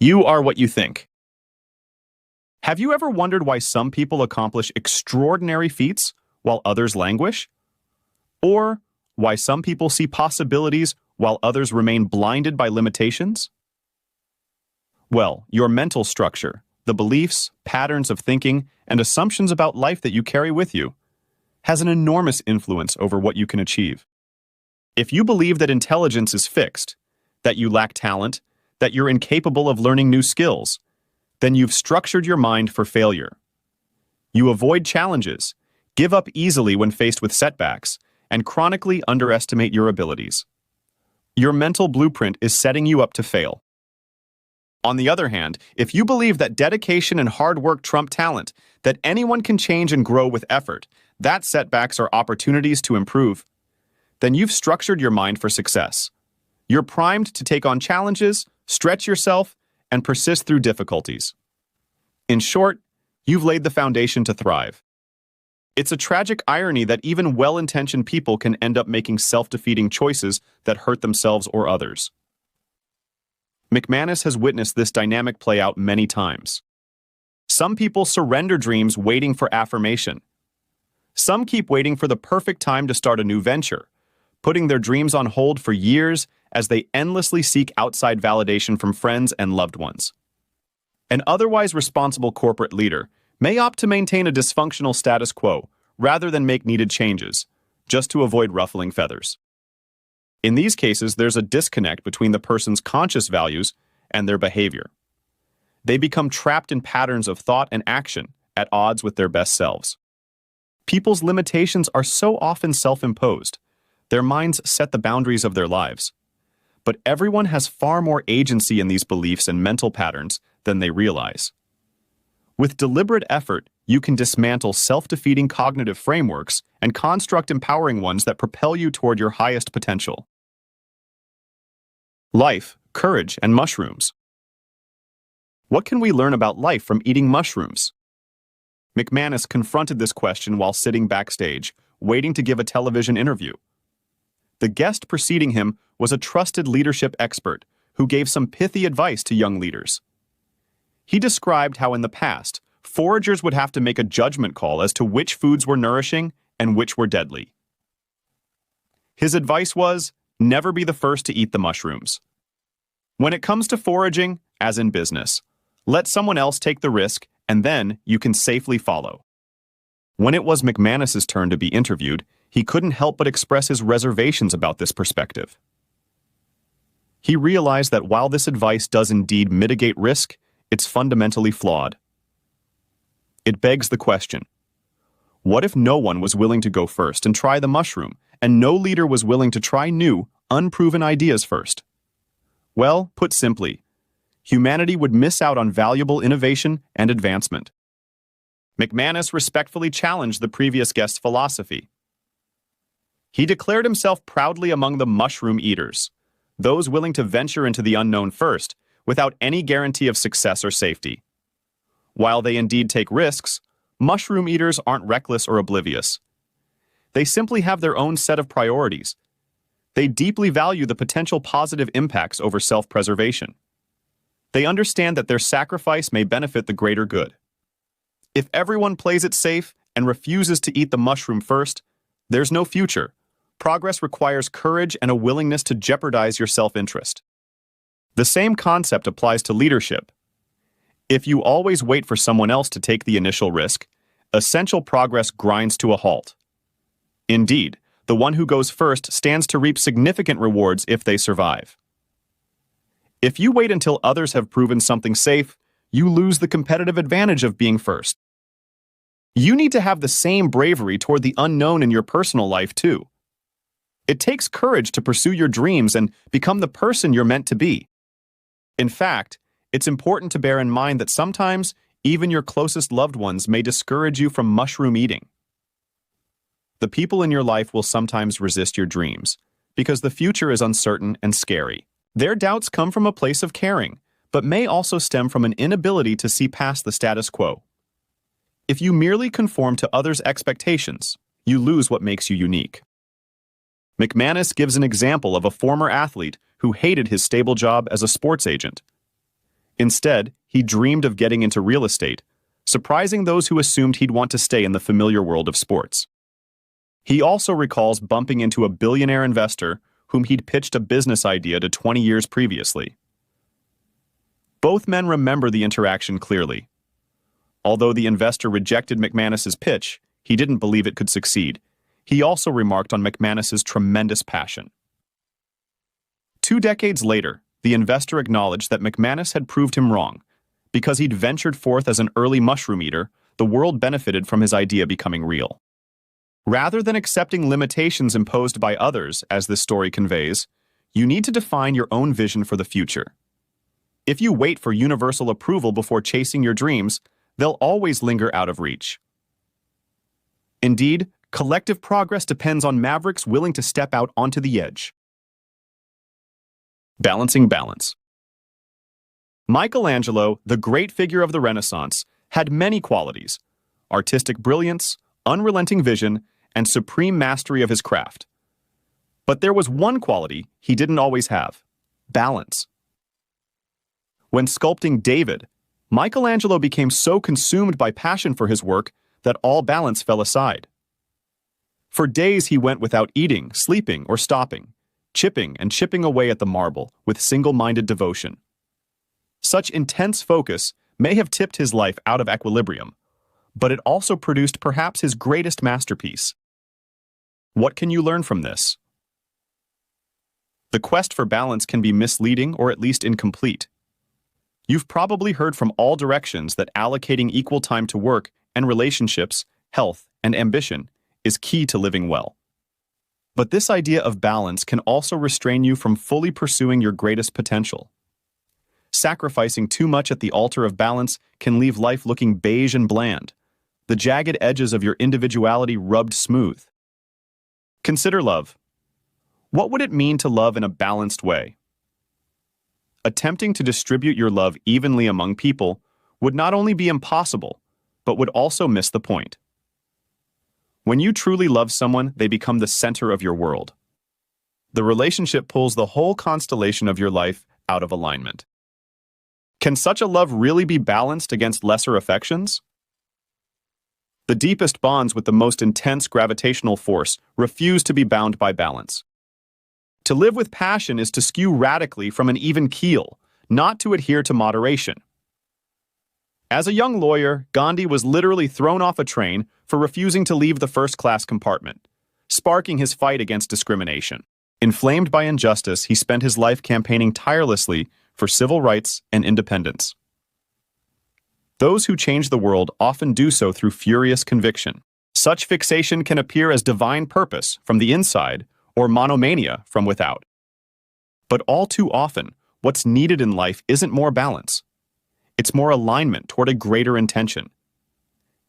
You are what you think. Have you ever wondered why some people accomplish extraordinary feats while others languish? Or why some people see possibilities while others remain blinded by limitations? Well, your mental structure, the beliefs, patterns of thinking, and assumptions about life that you carry with you, has an enormous influence over what you can achieve. If you believe that intelligence is fixed, that you lack talent, that you're incapable of learning new skills, then you've structured your mind for failure. You avoid challenges, give up easily when faced with setbacks, and chronically underestimate your abilities. Your mental blueprint is setting you up to fail. On the other hand, if you believe that dedication and hard work trump talent, that anyone can change and grow with effort, that setbacks are opportunities to improve, then you've structured your mind for success. You're primed to take on challenges, stretch yourself, and persist through difficulties. In short, you've laid the foundation to thrive. It's a tragic irony that even well-intentioned people can end up making self-defeating choices that hurt themselves or others. McManus has witnessed this dynamic play out many times. Some people surrender dreams waiting for affirmation. Some keep waiting for the perfect time to start a new venture, putting their dreams on hold for years as they endlessly seek outside validation from friends and loved ones. An otherwise responsible corporate leader may opt to maintain a dysfunctional status quo rather than make needed changes, just to avoid ruffling feathers. In these cases, there's a disconnect between the person's conscious values and their behavior. They become trapped in patterns of thought and action at odds with their best selves. People's limitations are so often self-imposed. Their minds set the boundaries of their lives. But everyone has far more agency in these beliefs and mental patterns than they realize. With deliberate effort, you can dismantle self-defeating cognitive frameworks and construct empowering ones that propel you toward your highest potential. Life, courage, and mushrooms. What can we learn about life from eating mushrooms? McManus confronted this question while sitting backstage, waiting to give a television interview. The guest preceding him was a trusted leadership expert who gave some pithy advice to young leaders. He described how in the past, foragers would have to make a judgment call as to which foods were nourishing and which were deadly. His advice was, never be the first to eat the mushrooms. When it comes to foraging, as in business, let someone else take the risk and then you can safely follow. When it was McManus's turn to be interviewed, he couldn't help but express his reservations about this perspective. He realized that while this advice does indeed mitigate risk, it's fundamentally flawed. It begs the question, what if no one was willing to go first and try the mushroom, and no leader was willing to try new, unproven ideas first? Well, put simply, humanity would miss out on valuable innovation and advancement. McManus respectfully challenged the previous guest's philosophy. He declared himself proudly among the mushroom eaters, those willing to venture into the unknown first, without any guarantee of success or safety. While they indeed take risks, mushroom eaters aren't reckless or oblivious. They simply have their own set of priorities. They deeply value the potential positive impacts over self-preservation. They understand that their sacrifice may benefit the greater good. If everyone plays it safe and refuses to eat the mushroom first, there's no future. Progress requires courage and a willingness to jeopardize your self-interest. The same concept applies to leadership. If you always wait for someone else to take the initial risk, essential progress grinds to a halt. Indeed, the one who goes first stands to reap significant rewards if they survive. If you wait until others have proven something safe, you lose the competitive advantage of being first. You need to have the same bravery toward the unknown in your personal life, too. It takes courage to pursue your dreams and become the person you're meant to be. In fact, it's important to bear in mind that sometimes even your closest loved ones may discourage you from mushroom eating. The people in your life will sometimes resist your dreams because the future is uncertain and scary. Their doubts come from a place of caring, but may also stem from an inability to see past the status quo. If you merely conform to others' expectations, you lose what makes you unique. McManus gives an example of a former athlete who hated his stable job as a sports agent. Instead, he dreamed of getting into real estate, surprising those who assumed he'd want to stay in the familiar world of sports. He also recalls bumping into a billionaire investor whom he'd pitched a business idea to 20 years previously. Both men remember the interaction clearly. Although the investor rejected McManus's pitch, he didn't believe it could succeed. He also remarked on McManus's tremendous passion. 2 decades later, the investor acknowledged that McManus had proved him wrong. Because he'd ventured forth as an early mushroom eater, the world benefited from his idea becoming real. Rather than accepting limitations imposed by others, as this story conveys, you need to define your own vision for the future. If you wait for universal approval before chasing your dreams, they'll always linger out of reach. Indeed, collective progress depends on mavericks willing to step out onto the edge. Balancing balance. Michelangelo, the great figure of the Renaissance, had many qualities: artistic brilliance, unrelenting vision, and supreme mastery of his craft. But there was one quality he didn't always have: balance. When sculpting David, Michelangelo became so consumed by passion for his work that all balance fell aside. For days he went without eating, sleeping, or stopping, chipping and chipping away at the marble with single-minded devotion. Such intense focus may have tipped his life out of equilibrium, but it also produced perhaps his greatest masterpiece. What can you learn from this? The quest for balance can be misleading or at least incomplete. You've probably heard from all directions that allocating equal time to work and relationships, health, and ambition is key to living well. But this idea of balance can also restrain you from fully pursuing your greatest potential. Sacrificing too much at the altar of balance can leave life looking beige and bland, the jagged edges of your individuality rubbed smooth. Consider love. What would it mean to love in a balanced way? Attempting to distribute your love evenly among people would not only be impossible, but would also miss the point. When you truly love someone, they become the center of your world. The relationship pulls the whole constellation of your life out of alignment. Can such a love really be balanced against lesser affections? The deepest bonds with the most intense gravitational force refuse to be bound by balance. To live with passion is to skew radically from an even keel, not to adhere to moderation. As a young lawyer, Gandhi was literally thrown off a train for refusing to leave the first-class compartment, sparking his fight against discrimination. Inflamed by injustice, he spent his life campaigning tirelessly for civil rights and independence. Those who change the world often do so through furious conviction. Such fixation can appear as divine purpose from the inside or monomania from without. But all too often, what's needed in life isn't more balance. It's more alignment toward a greater intention.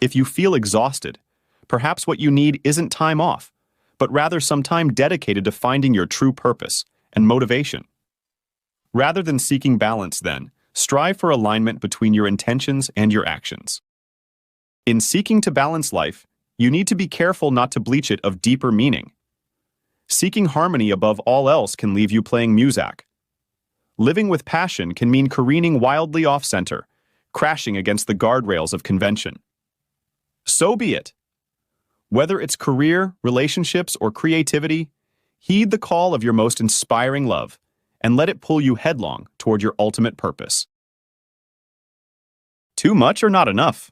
If you feel exhausted, perhaps what you need isn't time off, but rather some time dedicated to finding your true purpose and motivation. Rather than seeking balance, then, strive for alignment between your intentions and your actions. In seeking to balance life, you need to be careful not to bleach it of deeper meaning. Seeking harmony above all else can leave you playing muzak. Living with passion can mean careening wildly off-center, crashing against the guardrails of convention. So be it. Whether it's career, relationships, or creativity, heed the call of your most inspiring love and let it pull you headlong toward your ultimate purpose. Too much or not enough?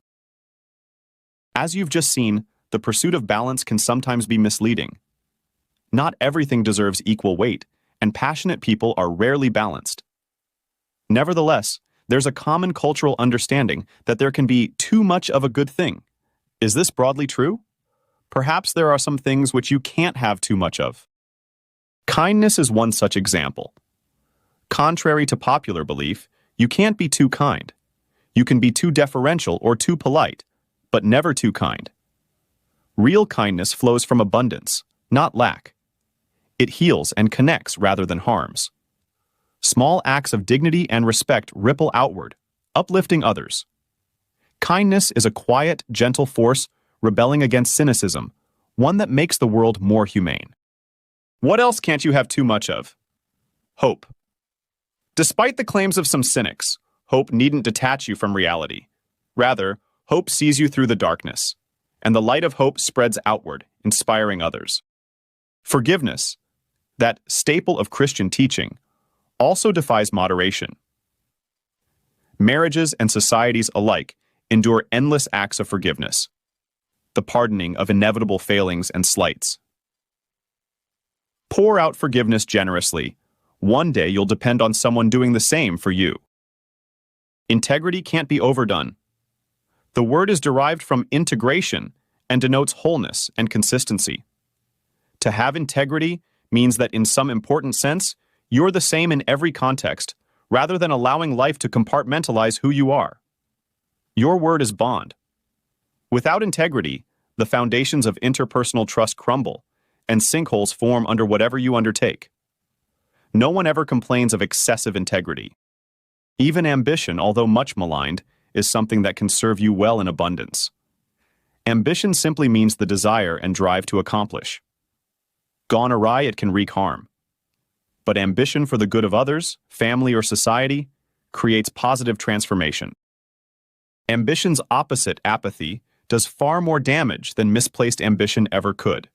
As you've just seen, the pursuit of balance can sometimes be misleading. Not everything deserves equal weight, and passionate people are rarely balanced. Nevertheless, there's a common cultural understanding that there can be too much of a good thing. Is this broadly true? Perhaps there are some things which you can't have too much of. Kindness is one such example. Contrary to popular belief, you can't be too kind. You can be too deferential or too polite, but never too kind. Real kindness flows from abundance, not lack. It heals and connects rather than harms. Small acts of dignity and respect ripple outward, uplifting others. Kindness is a quiet, gentle force rebelling against cynicism, one that makes the world more humane. What else can't you have too much of? Hope. Despite the claims of some cynics, hope needn't detach you from reality. Rather, hope sees you through the darkness, and the light of hope spreads outward, inspiring others. Forgiveness, that staple of Christian teaching, also defies moderation. Marriages and societies alike endure endless acts of forgiveness, the pardoning of inevitable failings and slights. Pour out forgiveness generously. One day you'll depend on someone doing the same for you. Integrity can't be overdone. The word is derived from integration and denotes wholeness and consistency. To have integrity means that in some important sense, you're the same in every context, rather than allowing life to compartmentalize who you are. Your word is bond. Without integrity, the foundations of interpersonal trust crumble, and sinkholes form under whatever you undertake. No one ever complains of excessive integrity. Even ambition, although much maligned, is something that can serve you well in abundance. Ambition simply means the desire and drive to accomplish. Gone awry, it can wreak harm. But ambition for the good of others, family, or society creates positive transformation. Ambition's opposite, apathy, does far more damage than misplaced ambition ever could.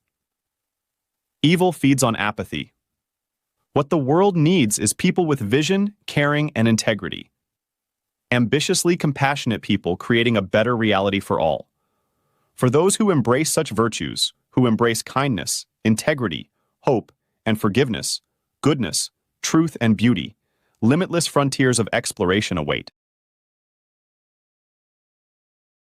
Evil feeds on apathy. What the world needs is people with vision, caring, and integrity. Ambitiously compassionate people creating a better reality for all. For those who embrace such virtues, who embrace kindness, integrity, hope, and forgiveness, goodness, truth, and beauty, limitless frontiers of exploration await.